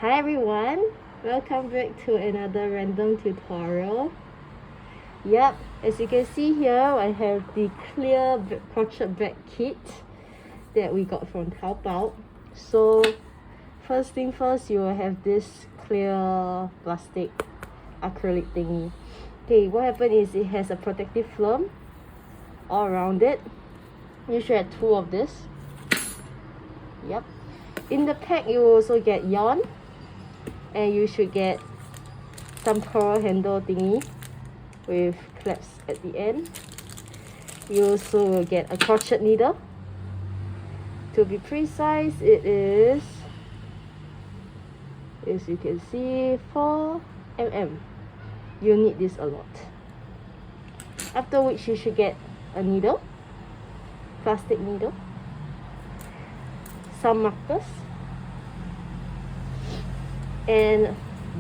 Hi everyone, welcome back to another random tutorial. Yep, as you can see here, I have the clear crochet bag kit that we got from TaoBao. So first thing first, you will have this clear plastic acrylic thingy. Okay, what happened is it has a protective film all around it. You should have 2 of this. Yep. In the pack, you will also get yarn, and you should get some pearl handle thingy with clasps at the end. You also will get a crochet needle. To be precise, it is, as you can see, 4mm. You need this a lot. After which you should get a needle, plastic needle, some markers, and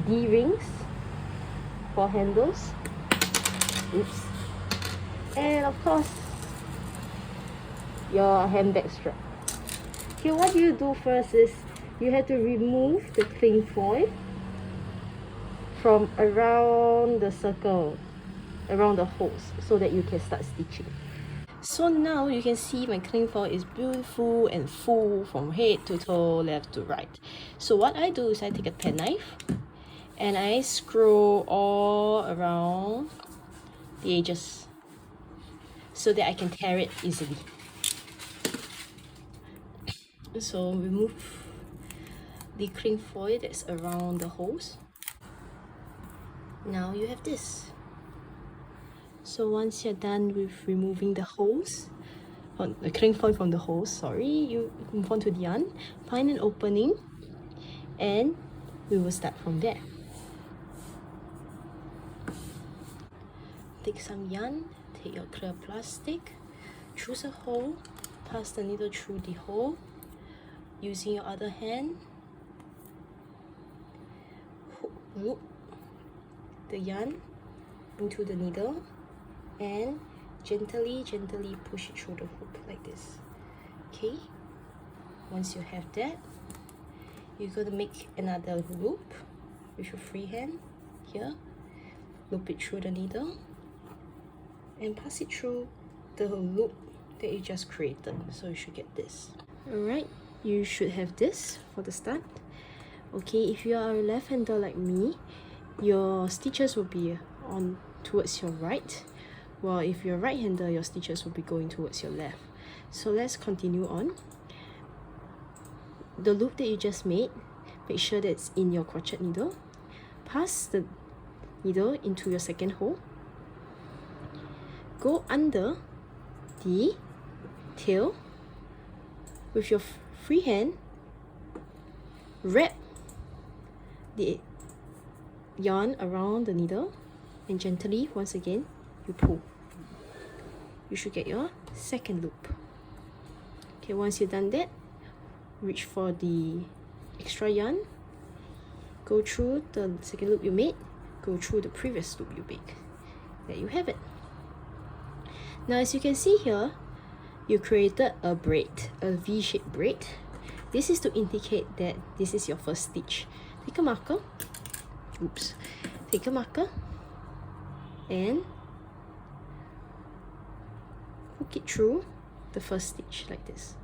D-rings for handles. Oops. And of course, your handbag strap. Okay, what you do first is you have to remove the cling foil from around the circle, around the holes, so that you can start stitching. So now you can see my cling foil is beautiful and full from head to toe, left to right. So what I do is I take a penknife and I screw all around the edges so that I can tear it easily. So remove the cling foil that's around the holes. Now you have this. So once you're done with removing the holes, the cling foil from the holes, you move on to the yarn, find an opening, and we will start from there. Take some yarn, take your clear plastic, choose a hole, pass the needle through the hole, using your other hand, loop the yarn into the needle and gently push it through the hoop like this. Okay, once you have that, you're going to make another loop with your free hand here, loop it through the needle and pass it through the loop that you just created. So you should get this. Alright, you should have this for the start. Okay, if you are a left-hander like me, your stitches will be on towards your right, while if you're a right-hander, your stitches will be going towards your left. So let's continue on. The loop that you just made, make sure that it's in your crochet needle. Pass the needle into your second hole. Go under the tail with your free hand, wrap the yarn around the needle and gently, once again, you pull. You should get your second loop. Okay, once you've done that, reach for the extra yarn, go through the second loop you made, go through the previous loop you made. There you have it. Now as you can see here, you created a braid, a V-shaped braid. This is to indicate that this is your first stitch. Take a marker, take a marker and hook it through the first stitch like this.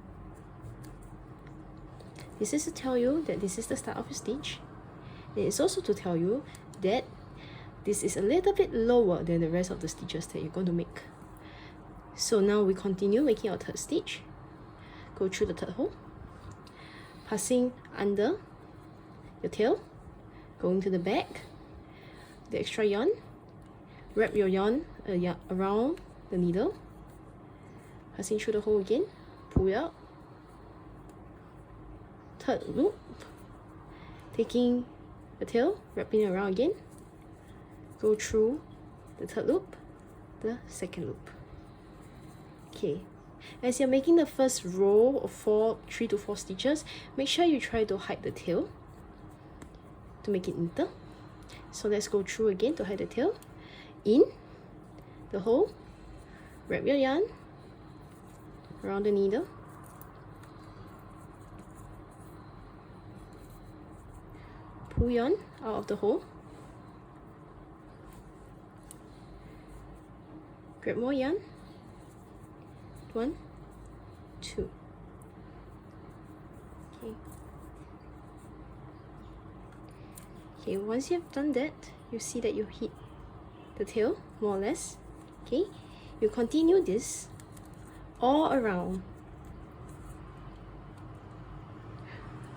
This is to tell you that this is the start of your stitch. It is also to tell you that this is a little bit lower than the rest of the stitches that you're going to make. So now we continue making our third stitch. Go through the third hole, passing under your tail, going to the back, the extra yarn, wrap your yarn around the needle, passing through the hole again, pull it out, third loop, taking the tail, wrapping it around again, go through the third loop, the second loop. Okay, as you're making the first row of 3 to 4 stitches, make sure you try to hide the tail to make it neater. So let's go through again to hide the tail. In the hole, wrap your yarn around the needle, pull yarn out of the hole. Grab more yarn. 1, 2. Okay, once you have done that, you see that you hit the tail more or less. Okay, you continue this all around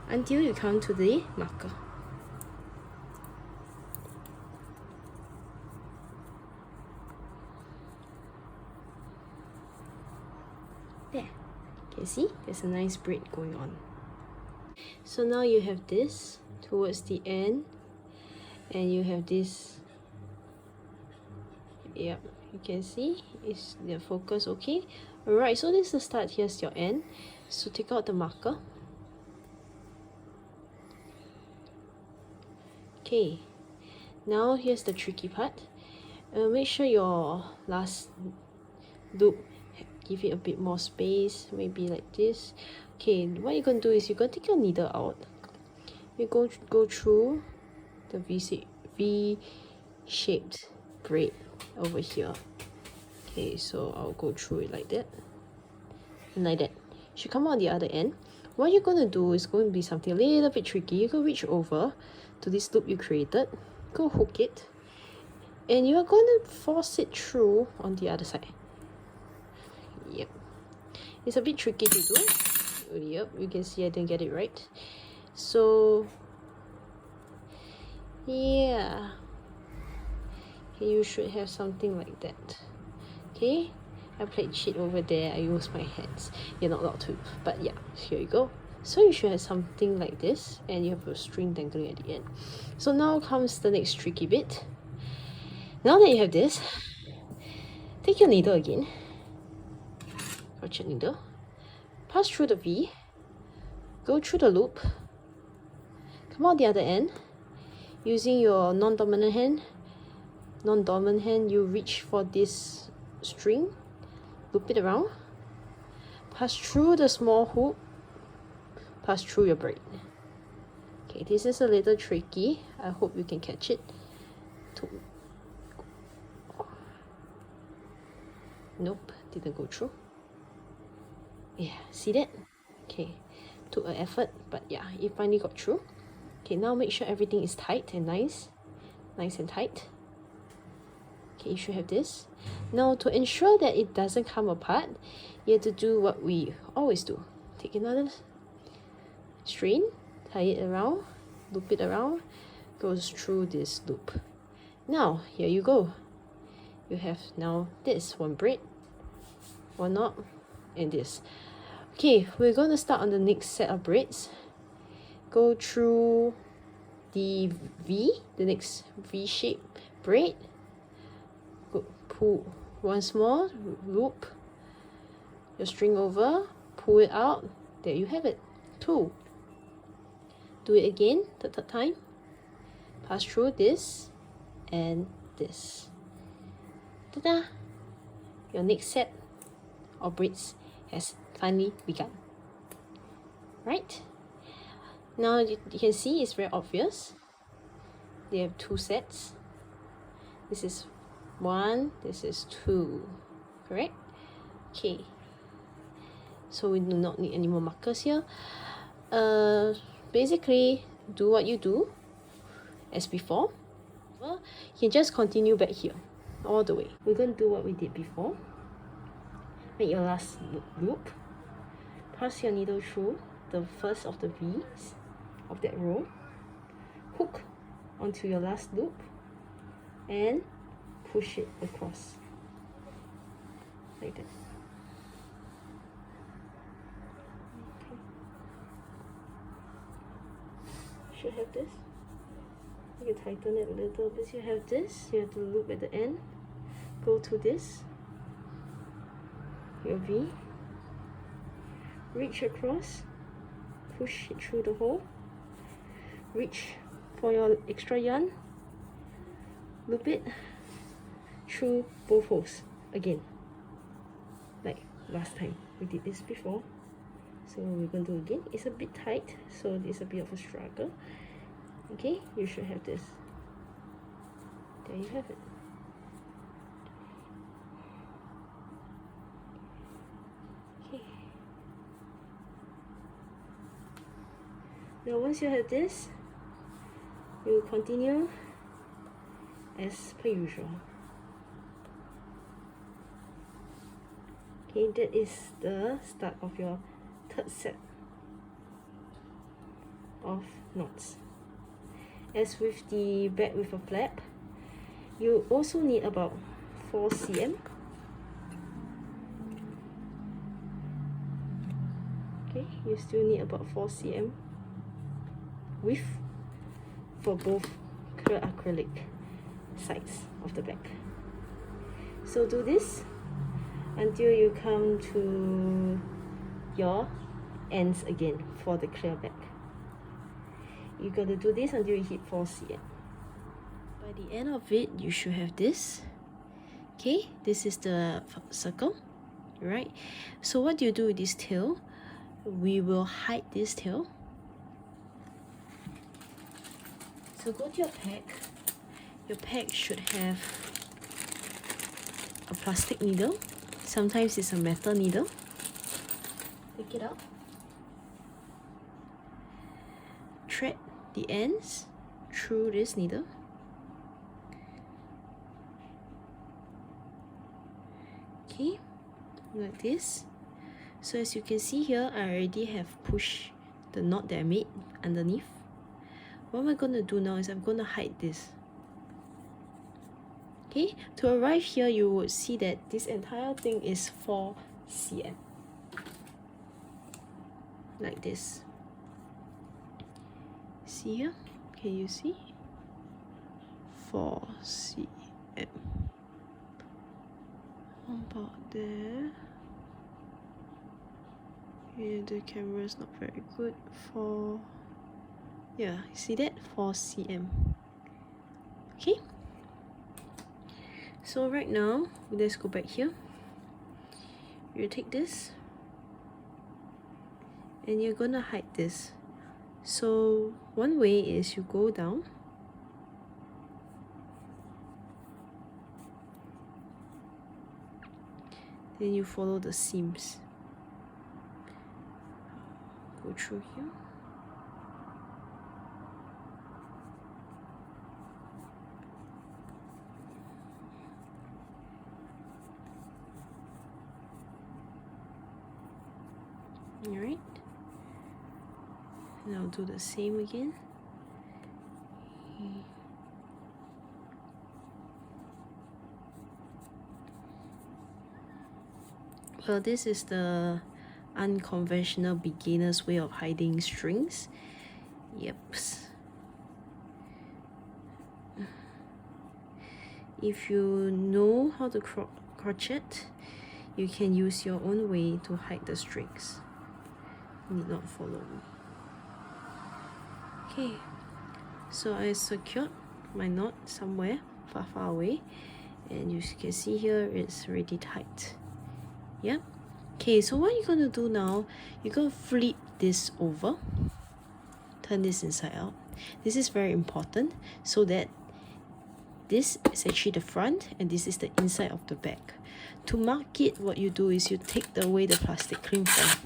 until you come to the marker. There. Okay, see? There's a nice braid going on. So now you have this towards the end, and you have this. Yep, you can see is the focus okay. Alright, so this is the start, here's your end. So take out the marker. Okay, now here's the tricky part. Make sure your last loop, give it a bit more space, maybe like this. Okay, what you're gonna do is you're gonna take your needle out. You go through the V-shaped braid over here. Okay, so I'll go through it like that and like that. Should come on the other end. What you're gonna do is going to be something a little bit tricky. You can reach over to this loop you created, go hook it, and you're going to force it through on the other side. Yep, it's a bit tricky to do. Yep, you can see I didn't get it right. So yeah, okay, you should have something like that. Okay, I played cheat over there. I use my hands. You're not allowed to, but yeah, here you go. So you should have something like this, and you have a string dangling at the end. So now comes the next tricky bit. Now that you have this, take your needle again, crochet needle, pass through the V, go through the loop, come out the other end, using your non-dominant hand. Non-dominant hand, you reach for this string, loop it around, pass through the small hoop, pass through your braid. Okay, this is a little tricky. I hope you can catch it. Nope, didn't go through. Yeah, see that? Okay, took an effort, but yeah, it finally got through. Okay, now make sure everything is tight and nice and tight. Okay, you should have this. Now to ensure that it doesn't come apart, you have to do what we always do. Take another string, tie it around, loop it around, goes through this loop. Now here you go. You have now this one braid, one knot, and this. Okay, we're going to start on the next set of braids. Go through the next V-shape braid. Go, pull once more, loop your string over, pull it out. There you have it. 2. Do it again, the third time. Pass through this and this. Ta-da! Your next set of braids has finally begun. Right? Now you can see it's very obvious. They have 2 sets. This is 1, this is 2. Correct? Okay. So we do not need any more markers here. Basically, do what you do as before. Well, you can just continue back here all the way. We're going to do what we did before. Make your last loop. Pass your needle through the first of the V's of that row. Hook onto your last loop and push it across like that. Should have this. You can tighten it a little bit. You have this. You have to loop at the end. Go to this. Your V. Reach across. Push it through the hole. Reach for your extra yarn. Loop it through both holes again. Like last time. We did this before. So we're going to do again. It's a bit tight, so it's a bit of a struggle. Okay, you should have this. There you have it. Okay. Now once you have this, you continue as per usual. Okay, that is the start of your third set of knots. As with the bag with a flap, you also need about 4 cm. Okay, you still need about 4 cm width for both clear acrylic sides of the bag. So do this until you come to your ends again for the clear bag. You're gonna do this until you hit 4 cm. By the end of it, you should have this. Okay, this is the circle, right? So what do you do with this tail? We will hide this tail. So go to your pack. Your pack should have a plastic needle. Sometimes it's a metal needle. Take it out. Thread the ends through this needle. Okay, like this. So as you can see here, I already have pushed the knot that I made underneath. What am I going to do now is I'm going to hide this. Okay, to arrive here, you would see that this entire thing is 4 cm. Like this. See here? Can you see? 4 cm. About there. Yeah, the camera is not very good. Yeah, you see that? 4 cm. Okay. So right now, let's go back here. You take this and you're gonna hide this. So one way is you go down, then you follow the seams. Go through here. Alright, and I'll do the same again. Well, this is the unconventional beginner's way of hiding strings. Yep. If you know how to crochet, you can use your own way to hide the strings. You need not follow me. Okay, so I secured my knot somewhere far away, and you can see here it's already tight. Yeah. Okay, so what you're gonna do now, you're gonna flip this over, turn this inside out. This is very important, so that this is actually the front and this is the inside of the bag. To mark it, what you do is you take away the plastic cling film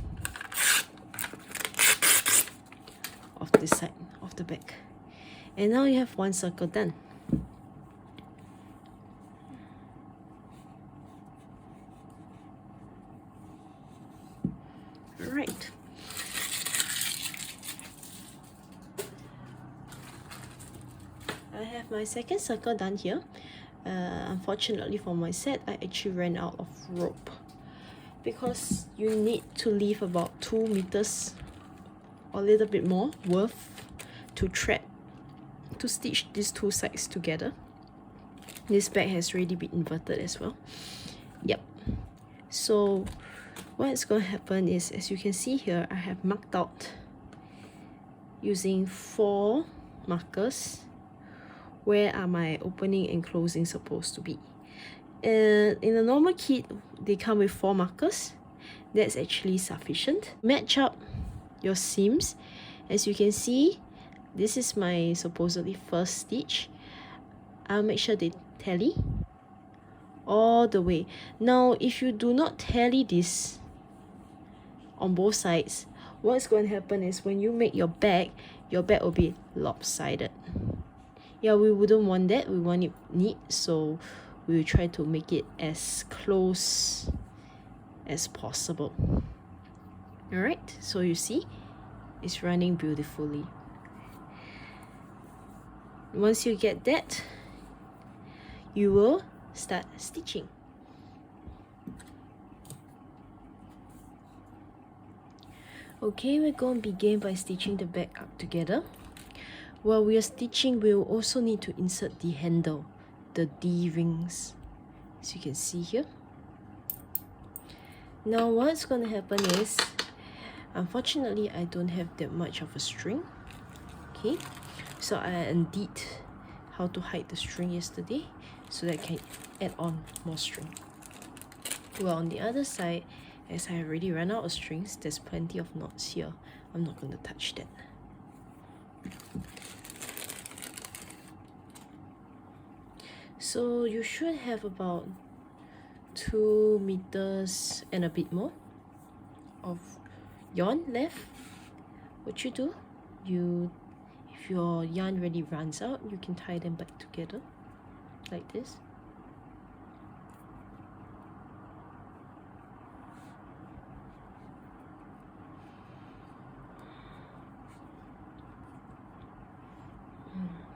of this side of the bag, and now you have one circle done. Right. I have my second circle done here. Unfortunately for my set, I actually ran out of rope, because you need to leave about 2 meters or a little bit more worth to thread to stitch these two sides together. This bag has already been inverted as well. Yep. So what's going to happen is, as you can see here, I have marked out using 4 markers where are my opening and closing supposed to be. And in a normal kit, they come with 4 markers. That's actually sufficient. Match up your seams. As you can see, this is my supposedly first stitch. I'll make sure they tally all the way. Now if you do not tally this on both sides, what's going to happen is when you make your bag will be lopsided. Yeah, we wouldn't want that. We want it neat, so we will try to make it as close as possible. Alright, so you see it's running beautifully. Once you get that, you will start stitching. Okay, we're going to begin by stitching the back up together. While we are stitching, we will also need to insert the handle, the D-rings, as you can see here. Now what's going to happen is, unfortunately I don't have that much of a string. Okay, so I undid how to hide the string yesterday so that I can add on more string. Well, on the other side, as I already ran out of strings, there's plenty of knots here. I'm not going to touch that. So you should have about 2 meters and a bit more of yarn left. What you do, if your yarn really runs out, you can tie them back together like this.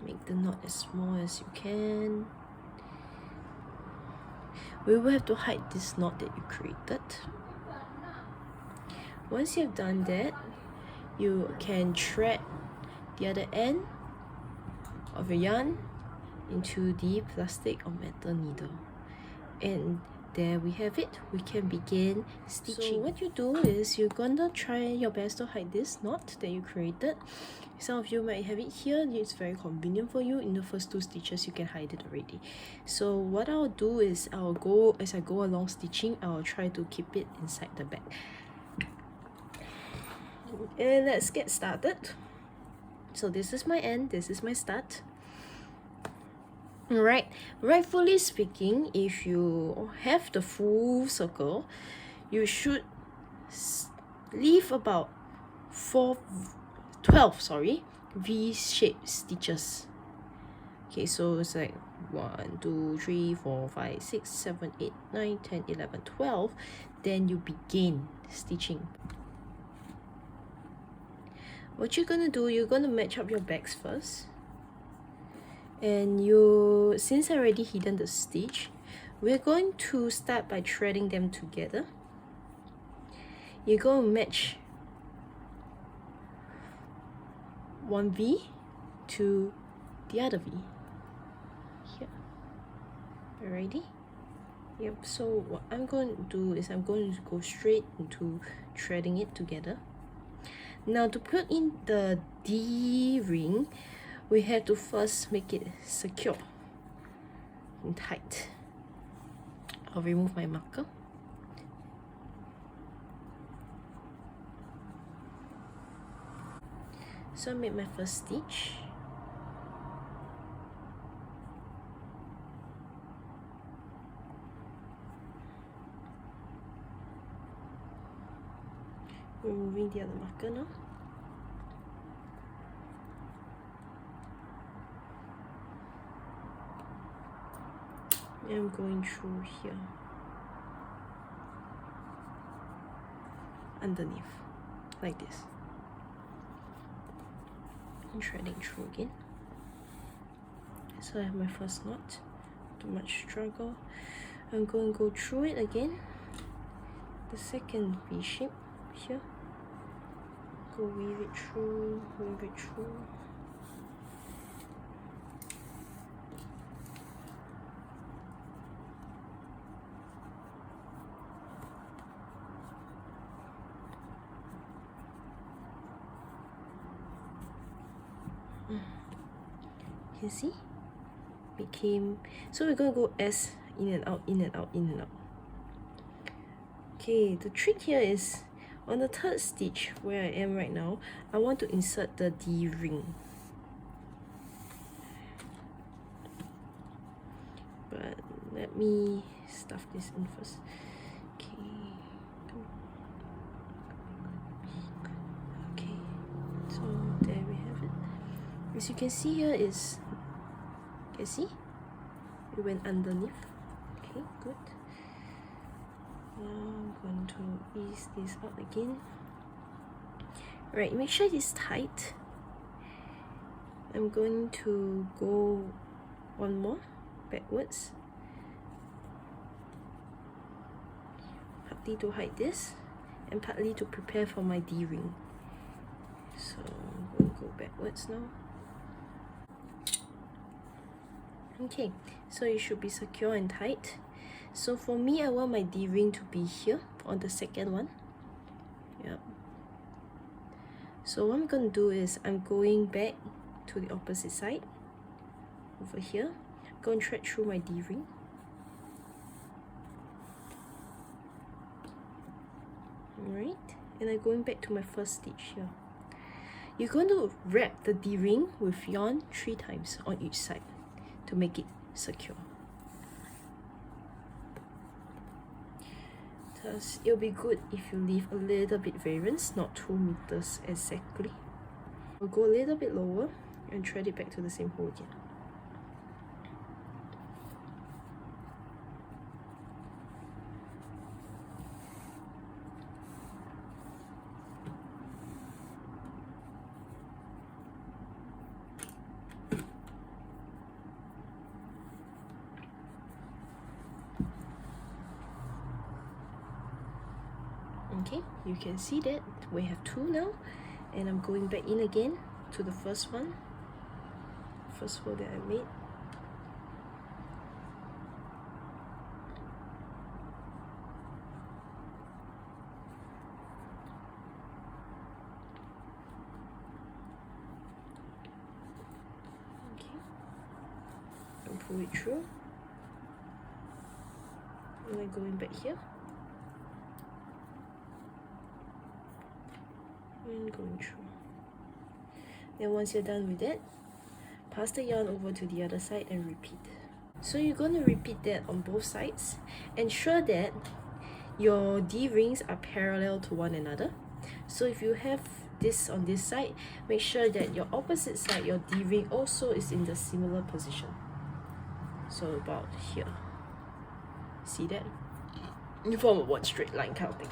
Make the knot as small as you can. We will have to hide this knot that you created. Once you've done that, you can thread the other end of your yarn into the plastic or metal needle, and there we have it. We can begin stitching. So what you do is you're gonna try your best to hide this knot that you created. Some of you might have it here. It's very convenient for you. In the first 2 stitches you can hide it already. So what I'll do is as I go along stitching, I'll try to keep it inside the bag. And let's get started. So this is my end, this is my start. Alright, rightfully speaking, if you have the full circle, you should leave about 12 V-shaped stitches. Okay, so it's like 1, 2, 3, 4, 5, 6, 7, 8, 9, 10, 11, 12. Then you begin stitching. What you're gonna do, you're gonna match up your bags first. And since I already hidden the stitch, we're going to start by threading them together. You're going to match one V to the other V. Here. Alrighty? Yep, so what I'm going to do is I'm going to go straight into threading it together. Now to put in the D ring, we have to first make it secure and tight. I'll remove my marker. So I made my first stitch. Removing the other marker now. I'm going through here, underneath, like this, and threading through again. So I have my first knot, too much struggle. I'm going to go through it again, the second V shape here, go weave it through, weave it through. You can see so we're going to go S in and out, in and out, in and out. Okay, the trick here is on the 3rd stitch where I am right now, I want to insert the D ring. let me stuff this in first. Okay, so there we have it. As you can see here is, you can see it went underneath. Okay, good. Now I'm going to ease this out again. Right, make sure it's tight. I'm going to go one more backwards, partly to hide this and partly to prepare for my D-ring. So I'm going to go backwards now. Okay, so it should be secure and tight. So for me, I want my D-ring to be here on the second one. Yep. So what I'm going to do is I'm going back to the opposite side over here. Go and thread through my D-ring. Alright, and I'm going back to my first stitch here. You're going to wrap the D-ring with yarn 3 times on each side to make it secure. Thus, it'll be good if you leave a little bit variance, not 2 meters exactly. I'll go a little bit lower and thread it back to the same hole again. Okay, you can see that we have 2 now, and I'm going back in again to the first one, first hole that I made. Okay, and pull it through, and then going back here. And going through. Then once you're done with that, pass the yarn over to the other side and repeat. So you're going to repeat that on both sides. Ensure that your D-rings are parallel to one another. So if you have this on this side, make sure that your opposite side, your D-ring also is in the similar position. So about here. See that? You form a one straight line kind of thing.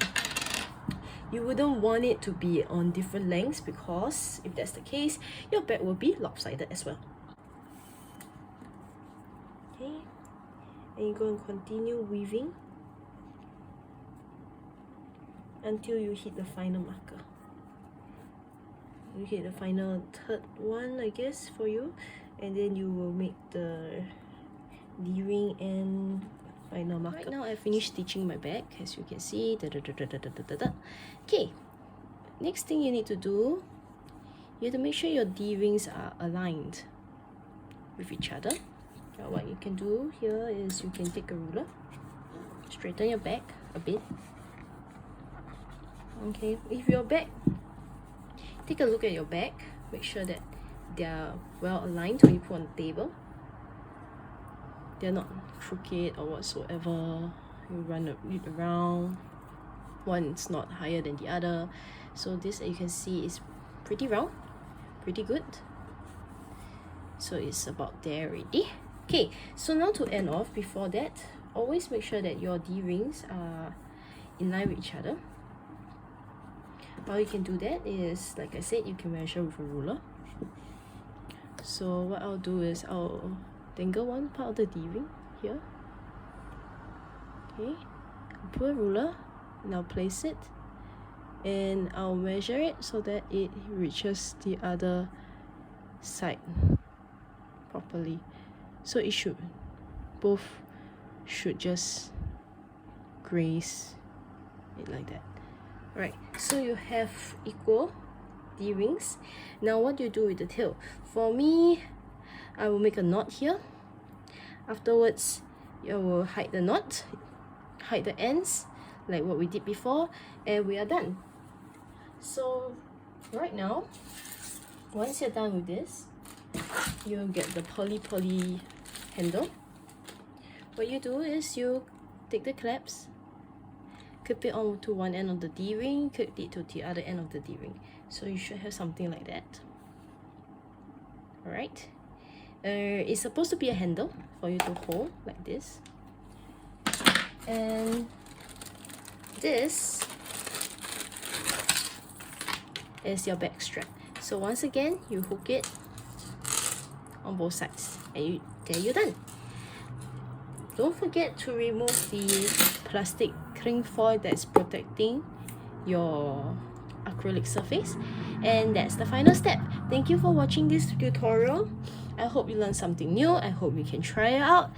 You wouldn't want it to be on different lengths, because if that's the case, your bag will be lopsided as well. Okay, and you're going to continue weaving until you hit the final marker. You hit the final third one, I guess, for you, and then you will make the D-ring and final marker. Right now I finished stitching my bag, as you can see. Okay, next thing you need to do, you have to make sure your D-rings are aligned with each other. Now what you can do here is you can take a ruler, straighten your bag a bit. Okay, if your bag, take a look at your bag, make sure that they are well aligned when you put on the table. They're not crooked or whatsoever. You run it around, one's not higher than the other. So this, you can see, is pretty round, pretty good. So it's about there already. Okay, so now to end off, before that, always make sure that your D-rings are in line with each other. How you can do that is, like I said, you can measure with a ruler. So what I'll do is I'll dangle one part of the D-ring here. Okay, I'll put a ruler and I'll place it, and I'll measure it so that it reaches the other side properly. So it should, both should just graze it like that. Alright, so you have equal D-rings. Now what do you do with the tail? For me, I will make a knot here. Afterwards, you will hide the knot, hide the ends, like what we did before, and we are done. So right now, once you're done with this, you'll get the poly handle. what you do is you take the clamps, clip it onto one end of the D-ring, clip it to the other end of the D-ring. So you should have something like that. Alright. It's supposed to be a handle for you to hold like this. And this is your back strap. So once again, you hook it on both sides, and there you're done. Don't forget to remove the plastic cling foil that's protecting your acrylic surface, and that's the final step. Thank you for watching this tutorial. I hope you learned something new. I hope you can try it out.